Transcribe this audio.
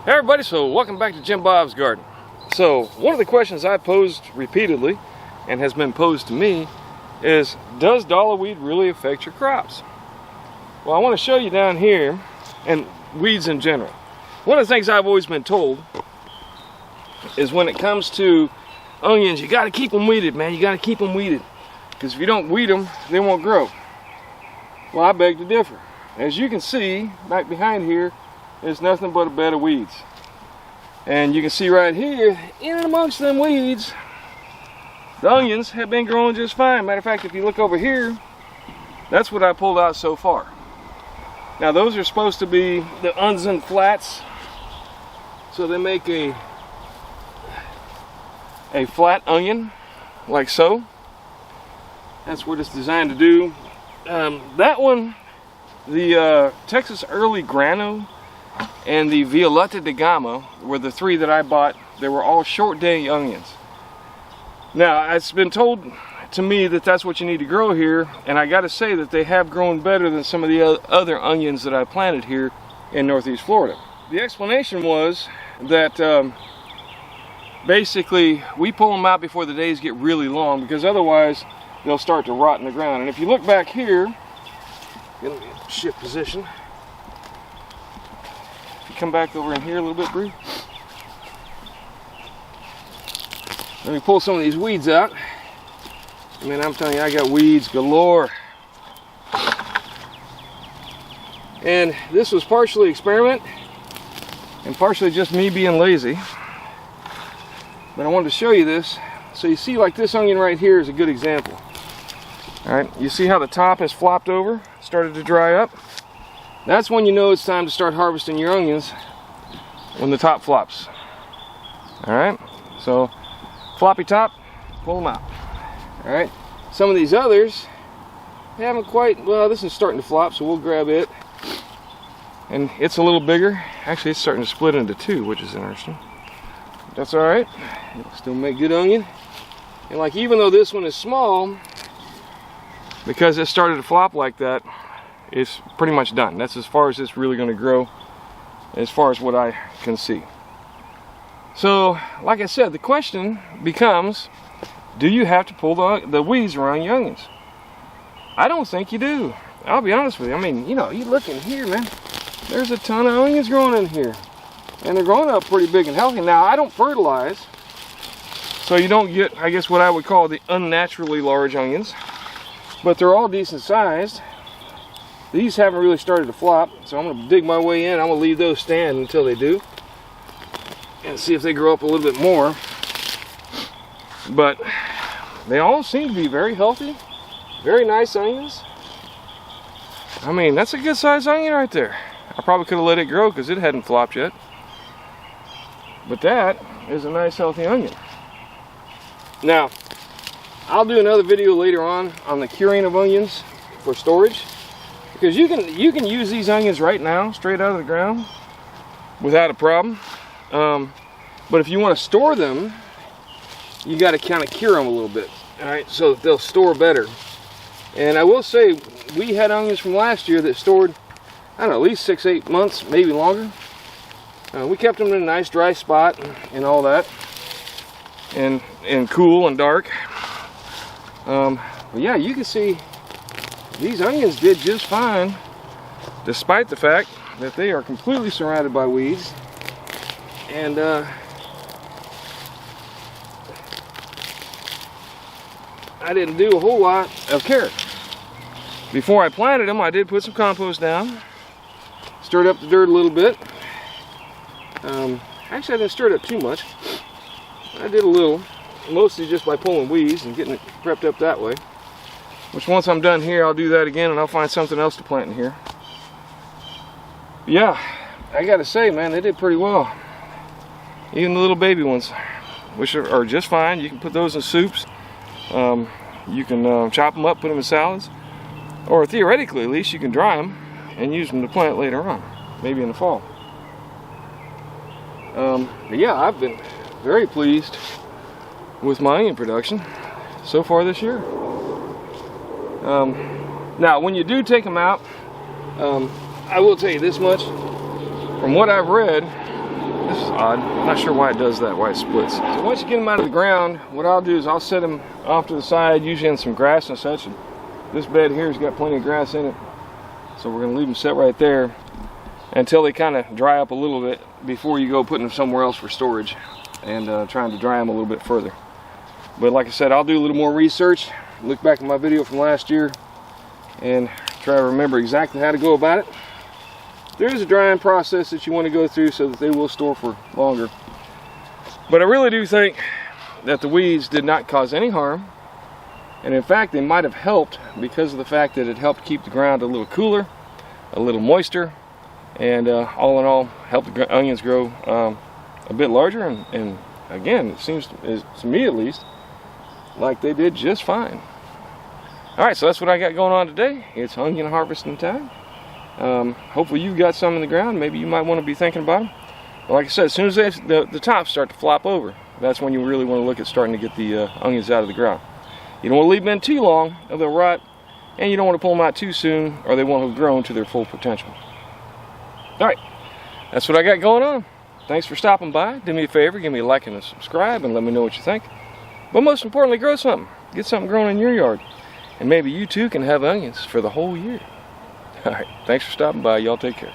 Hey everybody, so welcome back to Jim Bob's Garden. So one of the questions I posed repeatedly and has been posed to me is, does dollarweed really affect your crops? Well, I want to show you down here, and weeds in general. One of the things I've always been told is when it comes to onions, you got to keep them weeded, man. You got to keep them weeded, because if you don't weed them, they won't grow. Well, I beg to differ. As you can see back behind here, there's nothing but a bed of weeds. And you can see right here, in and amongst them weeds, the onions have been growing just fine. Matter of fact, if you look over here, that's what I pulled out so far. Now those are supposed to be the unzen flats. So they make a flat onion, like so. That's what it's designed to do. That one, the Texas Early Grano and the Violeta de Gama were the three that I bought. They were all short day onions. Now, it's been told to me that that's what you need to grow here, and I got to say that they have grown better than some of the other onions that I planted here in Northeast Florida. The explanation was that basically we pull them out before the days get really long, because otherwise they'll start to rot in the ground. And if you look back here, get me in shift position. Come back over in here a little bit, Bree. Let me pull some of these weeds out. I mean, I'm telling you, I got weeds galore. And this was partially experiment and partially just me being lazy. But I wanted to show you this. So you see, like this onion right here is a good example. All right, you see how the top has flopped over, started to dry up? That's when you know it's time to start harvesting your onions, when the top flops. Alright, so floppy top, pull them out. Alright, some of these others, they haven't quite, well, this is starting to flop, so we'll grab it. And it's a little bigger. Actually, it's starting to split into two, which is interesting. That's alright, it'll still make good onion. And like, even though this one is small, because it started to flop like that, it's pretty much done. That's as far as it's really going to grow, as far as what I can see. So, like I said, the question becomes, do you have to pull the weeds around your onions? I don't think you do. I'll be honest with you. I mean, you know, you look in here, man. There's a ton of onions growing in here. And they're growing up pretty big and healthy. Now, I don't fertilize, so you don't get, I guess, what I would call the unnaturally large onions. But they're all decent sized. These haven't really started to flop, so I'm going to dig my way in. I'm going to leave those stand until they do, and see if they grow up a little bit more. But they all seem to be very healthy, very nice onions. I mean, that's a good sized onion right there. I probably could have let it grow because it hadn't flopped yet. But that is a nice healthy onion. Now, I'll do another video later on the curing of onions for storage. Because you can use these onions right now, straight out of the ground, without a problem. But if you want to store them, you got to kind of cure them a little bit, all right, so that they'll store better. And I will say, we had onions from last year that stored, I don't know, at least 6-8 months, maybe longer. We kept them in a nice dry spot and all that, and cool and dark. But yeah, you can see these onions did just fine, despite the fact that they are completely surrounded by weeds. And I didn't do a whole lot of care. Before I planted them, I did put some compost down, stirred up the dirt a little bit. Actually, I didn't stir it up too much. I did a little, mostly just by pulling weeds and getting it prepped up that way. Which, once I'm done here, I'll do that again, and I'll find something else to plant in here. Yeah, I gotta say, man, they did pretty well. Even the little baby ones, which are just fine. You can put those in soups. You can chop them up, put them in salads. Or theoretically, at least, you can dry them and use them to plant later on, maybe in the fall. But yeah, I've been very pleased with my onion production so far this year. Now, when you do take them out, I will tell you this much. From what I've read, This is odd. I'm not sure why it does that, why it splits. So once you get them out of the ground, what I'll do is I'll set them off to the side, usually in some grass and such. And this bed here has got plenty of grass in it, so we're going to leave them set right there until they kind of dry up a little bit before you go putting them somewhere else for storage and trying to dry them a little bit further. But like I said, I'll do a little more research, look back at my video from last year, and try to remember exactly how to go about it. There is a drying process that you want to go through so that they will store for longer. But I really do think that the weeds did not cause any harm. And in fact, they might have helped because of the fact that it helped keep the ground a little cooler, a little moister, and all in all, helped the onions grow a bit larger. And again, it seems, to me at least, like they did just fine. Alright, so that's what I got going on today. It's onion harvesting time. Hopefully you've got some in the ground. Maybe you might want to be thinking about them. But like I said, as soon as the tops start to flop over, that's when you really want to look at starting to get the onions out of the ground. You don't want to leave them in too long or they'll rot, and you don't want to pull them out too soon or they won't have grown to their full potential. Alright, that's what I got going on. Thanks for stopping by. Do me a favor, give me a like and a subscribe and let me know what you think. But most importantly, grow something. Get something growing in your yard. And maybe you too can have onions for the whole year. Alright, thanks for stopping by. Y'all take care.